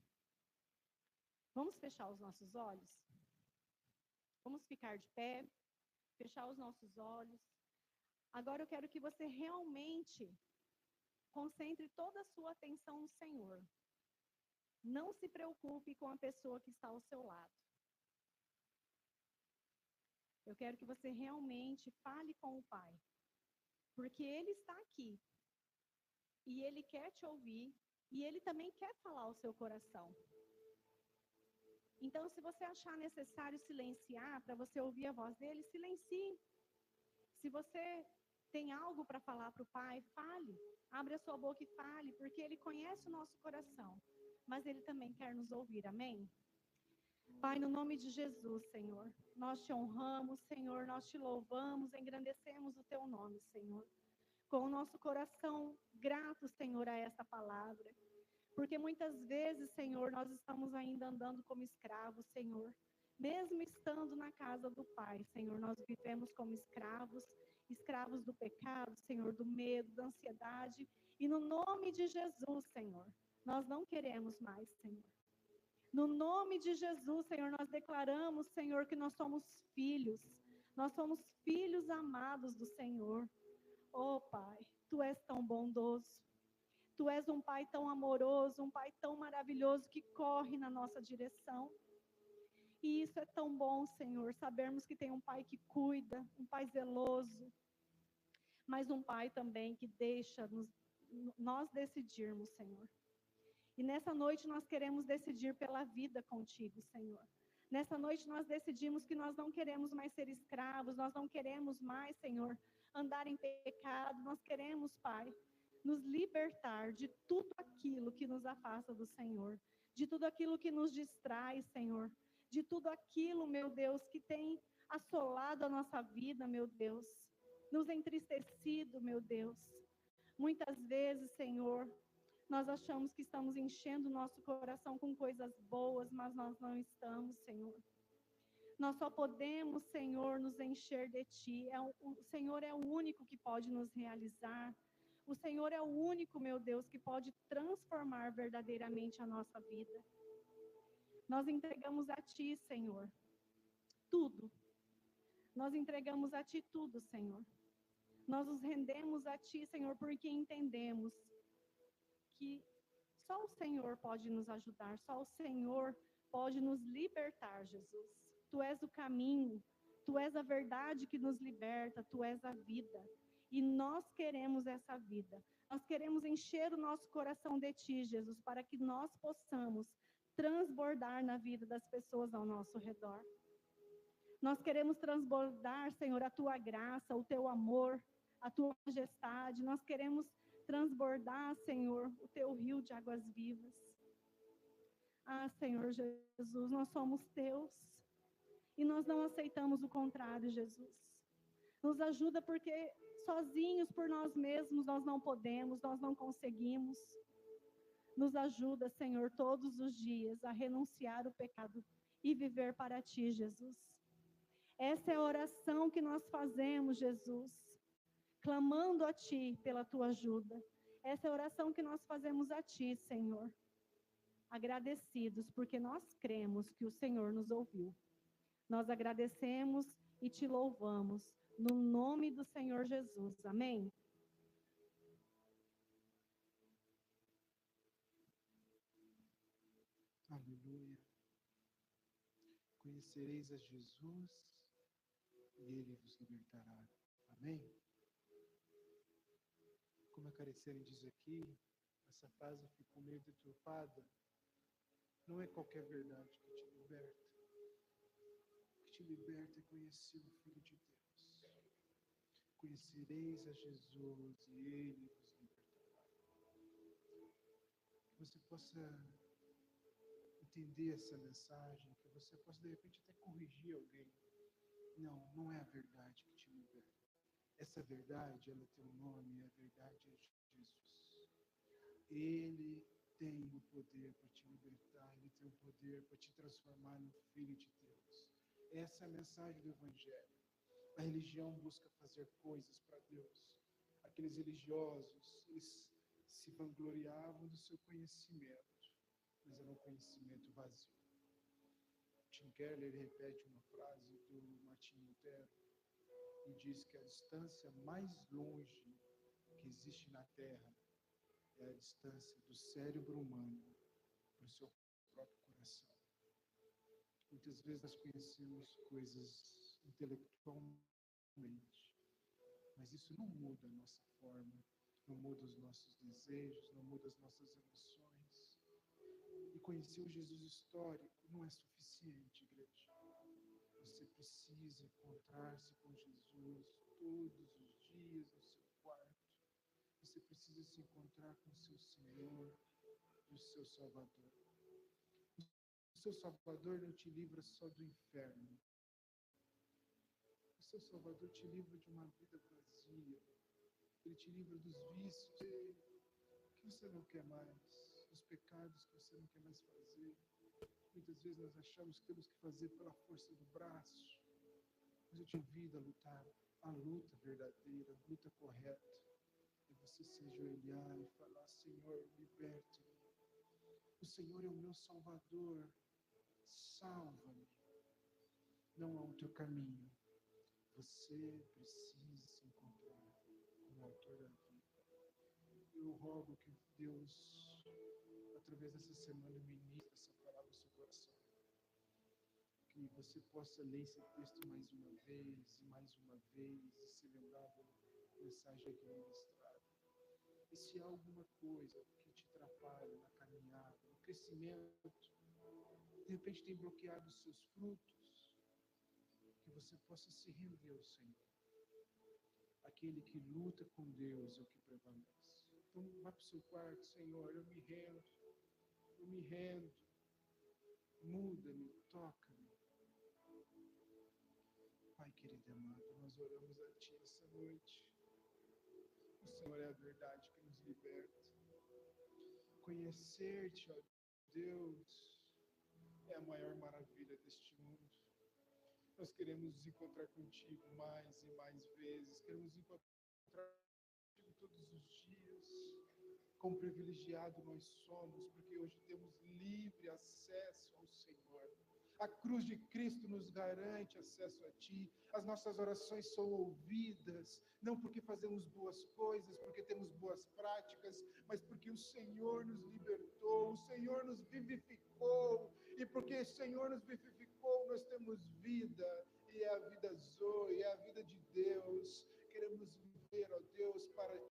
Vamos fechar os nossos olhos? Vamos ficar de pé, fechar os nossos olhos. Agora eu quero que você realmente concentre toda a sua atenção no Senhor. Não se preocupe com a pessoa que está ao seu lado. Eu quero que você realmente fale com o Pai. Porque Ele está aqui. E Ele quer te ouvir. E Ele também quer falar ao seu coração. Então, se você achar necessário silenciar para você ouvir a voz dele, silencie. Se você tem algo para falar para o Pai, fale. Abre a sua boca e fale, porque Ele conhece o nosso coração. Mas Ele também quer nos ouvir, amém? Pai, no nome de Jesus, Senhor, nós te honramos, Senhor, nós te louvamos, engrandecemos o teu nome, Senhor. Com o nosso coração grato, Senhor, a essa palavra. Porque muitas vezes, Senhor, nós estamos ainda andando como escravos, Senhor. Mesmo estando na casa do Pai, Senhor, nós vivemos como escravos, escravos do pecado, Senhor, do medo, da ansiedade. E no nome de Jesus, Senhor, nós não queremos mais, Senhor. No nome de Jesus, Senhor, nós declaramos, Senhor, que nós somos filhos. Nós somos filhos amados do Senhor. Oh, Pai, Tu és tão bondoso. Tu és um Pai tão amoroso, um Pai tão maravilhoso que corre na nossa direção. E isso é tão bom, Senhor, sabermos que tem um Pai que cuida, um Pai zeloso, mas um Pai também que deixa nós decidirmos, Senhor. E nessa noite nós queremos decidir pela vida contigo, Senhor. Nessa noite nós decidimos que nós não queremos mais ser escravos, nós não queremos mais, Senhor, andar em pecado. Nós queremos, Pai, nos libertar de tudo aquilo que nos afasta do Senhor, de tudo aquilo que nos distrai, Senhor, de tudo aquilo, meu Deus, que tem assolado a nossa vida, meu Deus, nos entristecido, meu Deus. Muitas vezes, Senhor, nós achamos que estamos enchendo o nosso coração com coisas boas, mas nós não estamos, Senhor. Nós só podemos, Senhor, nos encher de Ti. O Senhor é o único que pode nos realizar. O Senhor é o único, meu Deus, que pode transformar verdadeiramente a nossa vida. Nós entregamos a Ti, Senhor, tudo. Nós entregamos a Ti tudo, Senhor. Nós nos rendemos a Ti, Senhor, porque entendemos que só o Senhor pode nos ajudar, só o Senhor pode nos libertar, Jesus. Tu és o caminho, Tu és a verdade que nos liberta, Tu és a vida. E nós queremos essa vida. Nós queremos encher o nosso coração de Ti, Jesus, para que nós possamos transbordar na vida das pessoas ao nosso redor. Nós queremos transbordar, Senhor, a Tua graça, o Teu amor, a Tua majestade. Nós queremos transbordar, Senhor, o Teu rio de águas vivas. Ah, Senhor Jesus, nós somos Teus. E nós não aceitamos o contrário, Jesus. Nos ajuda porque sozinhos, por nós mesmos, nós não podemos, nós não conseguimos. Nos ajuda, Senhor, todos os dias a renunciar o pecado e viver para ti, Jesus. Essa é a oração que nós fazemos, Jesus, clamando a ti pela tua ajuda. Essa é a oração que nós fazemos a ti, Senhor. Agradecidos, porque nós cremos que o Senhor nos ouviu. Nós agradecemos e te louvamos, no nome do Senhor Jesus. Amém? Aleluia. Conhecereis a Jesus e Ele vos libertará. Amém? Como a Cariciane diz aqui, essa frase ficou meio deturpada. Não é qualquer verdade que te liberta. O que te liberta é conhecer o Filho de Deus. Conhecereis a Jesus e Ele vos libertará. Que você possa entender essa mensagem, que você possa de repente até corrigir alguém. Não é a verdade que te liberta. Essa verdade, ela tem um nome, e a verdade é Jesus. Ele tem o poder para te libertar, Ele tem o poder para te transformar no Filho de Deus. Essa é a mensagem do Evangelho. A religião busca fazer coisas para Deus. Aqueles religiosos, eles se vangloriavam do seu conhecimento, mas era um conhecimento vazio. Tim Keller repete uma frase do Martim Lutero e diz que a distância mais longe que existe na Terra é a distância do cérebro humano para o seu próprio coração. Muitas vezes nós conhecemos coisas intelectualmente, mas isso não muda a nossa forma, não muda os nossos desejos, não muda as nossas emoções. E conhecer o Jesus histórico não é suficiente, igreja. Você precisa encontrar-se com Jesus todos os dias no seu quarto. Você precisa se encontrar com o seu Senhor e o seu Salvador. O seu Salvador não te livra só do inferno. O seu Salvador te livra de uma vida vazia. Ele te livra dos vícios que você não quer mais, dos pecados que você não quer mais fazer. Muitas vezes nós achamos que temos que fazer pela força do braço. Mas eu te convido a lutar a luta verdadeira, a luta correta. E você se ajoelhar e falar: Senhor, liberte-me. O Senhor é o meu Salvador. Salva-me. Não há outro caminho. Você precisa se encontrar com o autor da vida. Eu rogo que Deus, através dessa semana, ministre essa palavra no seu coração. Que você possa ler esse texto mais uma vez, e mais uma vez, e se lembrar da mensagem aqui ministrada. E se há alguma coisa que te atrapalha na caminhada, no crescimento, de repente tem bloqueado os seus frutos, que você possa se render ao Senhor. Aquele que luta com Deus é o que prevalece. Então, vá para o seu quarto: Senhor, eu me rendo, muda-me, toca-me. Pai querido e amado, nós oramos a Ti essa noite. O Senhor é a verdade que nos liberta. Conhecer-te, ó Deus, é a maior maravilha deste mundo. Nós queremos nos encontrar contigo mais e mais vezes. Queremos nos encontrar contigo todos os dias. Quão privilegiado nós somos, porque hoje temos livre acesso ao Senhor. A cruz de Cristo nos garante acesso a Ti. As nossas orações são ouvidas, não porque fazemos boas coisas, porque temos boas práticas, mas porque o Senhor nos libertou, o Senhor nos vivificou. E porque o Senhor nos vivificou, nós temos vida, e é a vida Zoe, é a vida de Deus. Queremos viver, ó Deus, para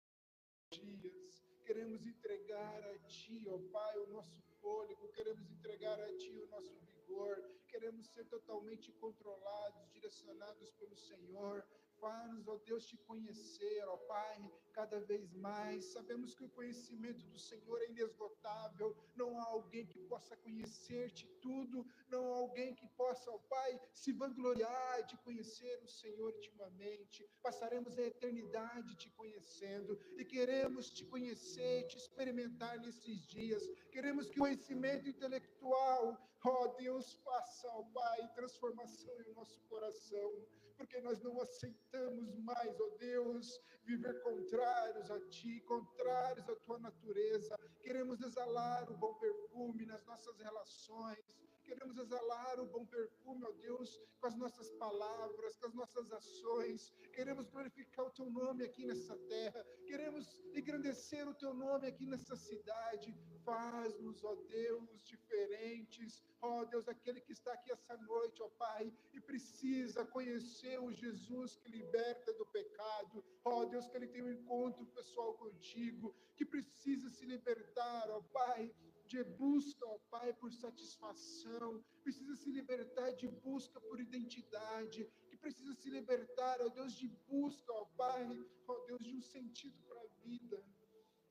dias. Queremos entregar a Ti, ó Pai, o nosso fôlego. Queremos entregar a Ti o nosso vigor. Queremos ser totalmente controlados, direcionados pelo Senhor. Faz-nos, ó Deus, te conhecer, ó Pai, cada vez mais. Sabemos que o conhecimento do Senhor é inesgotável. Não há alguém que possa conhecer-te tudo. Não há alguém que possa, ó Pai, se vangloriar de conhecer o Senhor intimamente. Passaremos a eternidade te conhecendo e queremos te conhecer, te experimentar nesses dias. Queremos que o conhecimento intelectual, ó Deus, faça faça, ó Pai, transformação em nosso coração, porque nós não aceitamos mais, ó Deus, viver contrários a Ti, contrários à Tua natureza. Queremos exalar o bom perfume nas nossas relações, queremos exalar o bom perfume, ó Deus, com as nossas palavras, com as nossas ações. Queremos glorificar o Teu nome aqui nessa terra, queremos engrandecer o Teu nome aqui nessa cidade. Faz-nos, ó Deus, diferentes. Ó Deus, aquele que está aqui essa noite, ó Pai, e precisa conhecer o Jesus que liberta do pecado. Ó Deus, que ele tem um encontro pessoal contigo, que precisa se libertar, ó Pai, de busca, ó Pai, por satisfação, precisa se libertar de busca por identidade, que precisa se libertar, ó Deus, de busca, ó Pai, ó Deus, de um sentido para a vida.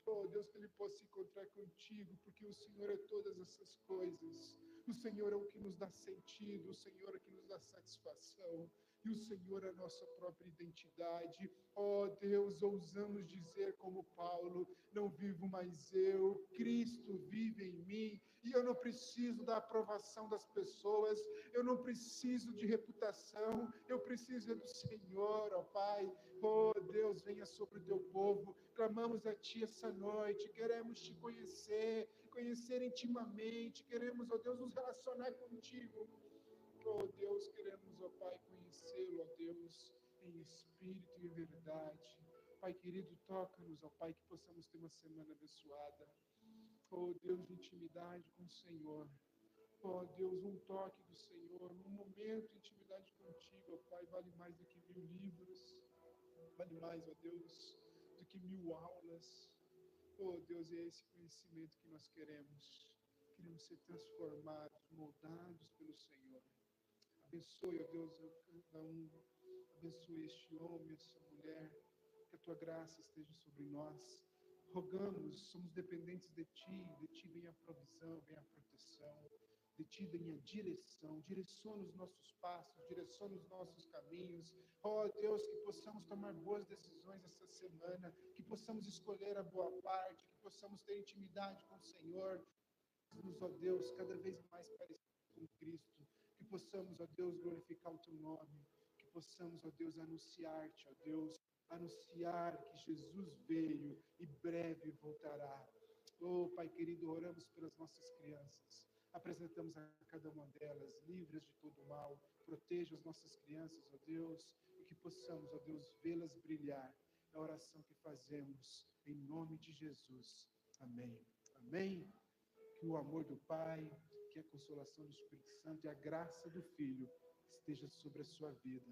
Oh, Deus, que ele possa se encontrar contigo, porque o Senhor é todas essas coisas. O Senhor é o que nos dá sentido, o Senhor é o que nos dá satisfação, e o Senhor é a nossa própria identidade. Oh, Deus, ousamos dizer como Paulo, não vivo mais eu, Cristo vive em mim, e eu não preciso da aprovação das pessoas, eu não preciso de reputação, eu preciso do Senhor, ó Pai. Oh, Deus, venha sobre o teu povo. Clamamos a Ti essa noite, queremos Te conhecer intimamente, queremos, ó Deus, nos relacionar contigo. Oh Deus, queremos, ó Pai, conhecê-lo, ó Deus, em espírito e em verdade. Pai querido, toca-nos, ó Pai, que possamos ter uma semana abençoada. Oh Deus, de intimidade com o Senhor. Oh Deus, um toque do Senhor, um momento de intimidade contigo, ó Pai, vale mais do que 1000 livros, vale mais, ó Deus, do que 1000 aulas. Oh Deus, é esse conhecimento que nós queremos. Queremos ser transformados, moldados pelo Senhor. Abençoe, ó Deus, cada um. Abençoe este homem, essa mulher. Que a Tua graça esteja sobre nós. Rogamos, somos dependentes de Ti vem a provisão, vem a proteção. De Ti vem a direção. Direciona os nossos passos, direciona os nossos caminhos. Ó Deus, que possamos tomar boas decisões essa semana, que possamos escolher a boa parte, que possamos ter intimidade com o Senhor. Ó Deus, cada vez mais parecidos com Cristo, que possamos, ó Deus, glorificar o Teu nome, que possamos, ó Deus, anunciar-Te, ó Deus, anunciar que Jesus veio e breve voltará. Oh, Pai querido, oramos pelas nossas crianças, apresentamos a cada uma delas, livres de todo mal, proteja as nossas crianças, ó Deus, e que possamos, ó Deus, vê-las brilhar, é a oração que fazemos, em nome de Jesus. Amém. Amém. Que o amor do Pai, que a consolação do Espírito Santo e a graça do Filho esteja sobre a sua vida.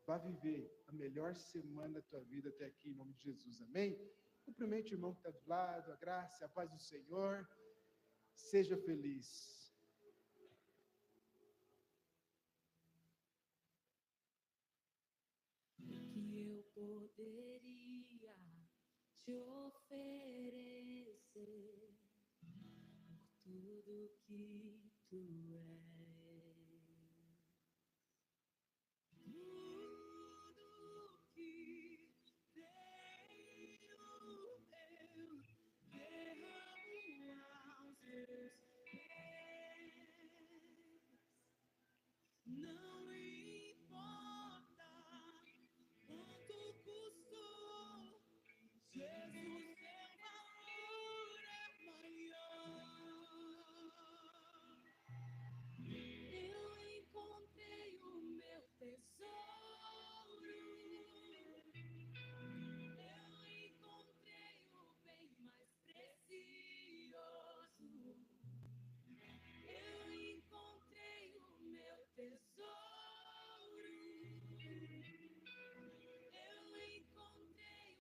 Vá viver a melhor semana da tua vida até aqui, em nome de Jesus. Amém? Cumprimente o irmão que está do lado, a graça e a paz do Senhor. Seja feliz. Que eu poderia te oferecer por tudo que tu és, tudo que tenho eu derramo aos teus